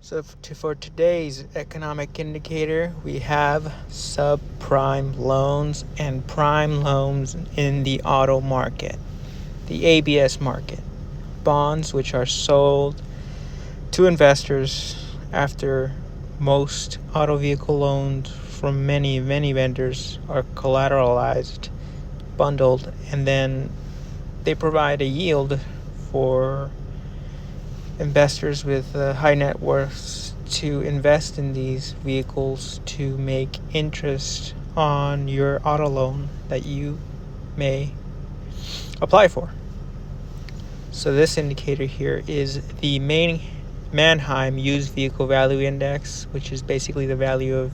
For today's economic indicator, we have subprime loans and prime loans in the auto market, the ABS market, bonds which are sold to investors after most auto vehicle loans from many vendors are collateralized, bundled, and then they provide a yield for investors with high net worths to invest in these vehicles to make interest on your auto loan that you may apply for. So this indicator here is the main Manheim Used Vehicle Value Index, which is basically the value of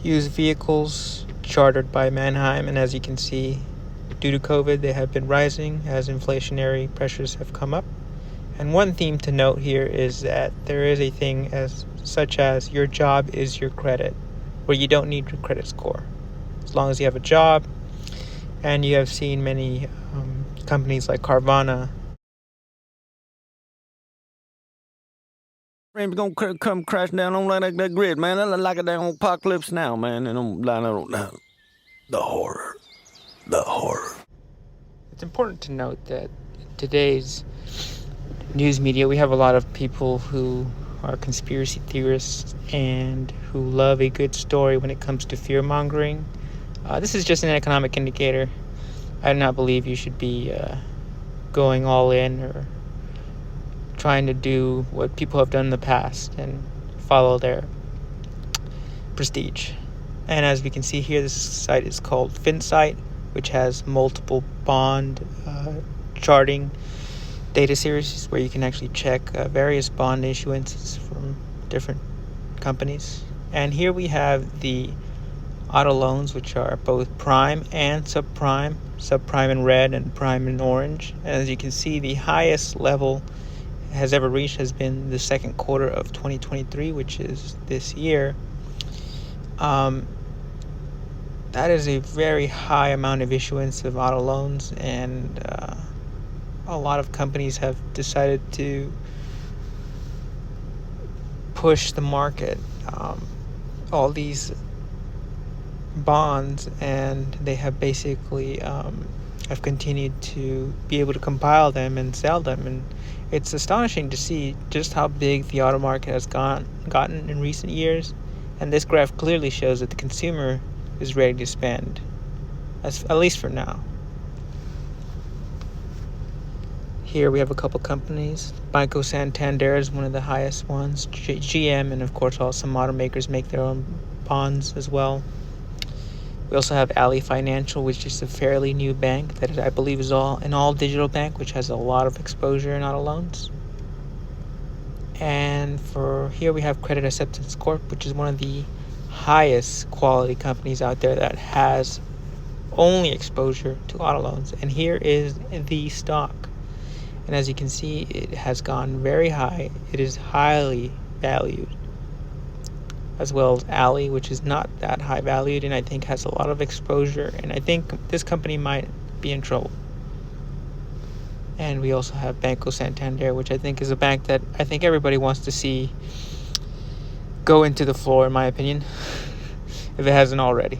used vehicles chartered by Manheim. And as you can see, due to COVID, they have been rising as inflationary pressures have come up. And one theme to note here is that there is a thing such as your job is your credit, where you don't need your credit score. As long as you have a job, and you have seen many companies like Carvana. Rain's gonna come crashing down on that grid, man. That look like a damn apocalypse now, man. And I'm lying out the horror. It's important to note that in today's news media, we have a lot of people who are conspiracy theorists and who love a good story when it comes to fear mongering. This is just an economic indicator. I do not believe you should be going all in or trying to do what people have done in the past and follow their prestige. And as we can see here, this site is called FinSite, which has multiple bond charting data series where you can actually check various bond issuances from different companies. And here we have the auto loans, which are both prime and subprime in red and prime in orange. And as you can see, the highest level has ever reached has been the second quarter of 2023, which is this year. That is a very high amount of issuance of auto loans, and a lot of companies have decided to push the market, all these bonds, and they have basically have continued to be able to compile them and sell them. And it's astonishing to see just how big the auto market has gotten in recent years. And this graph clearly shows that the consumer is ready to spend, at least for now. Here we have a couple companies. Banco Santander is one of the highest ones. GM, and of course all some automakers make their own bonds as well. We also have Ally Financial, which is a fairly new bank that I believe is an all digital bank, which has a lot of exposure in auto loans. And for here we have Credit Acceptance Corp, which is one of the highest quality companies out there that has only exposure to auto loans. And here is the stock. And as you can see, it has gone very high. It is highly valued, as well as Ally, which is not that high valued and I think has a lot of exposure. And I think this company might be in trouble. And we also have Banco Santander, which I think is a bank that I think everybody wants to see go into the floor, in my opinion, if it hasn't already.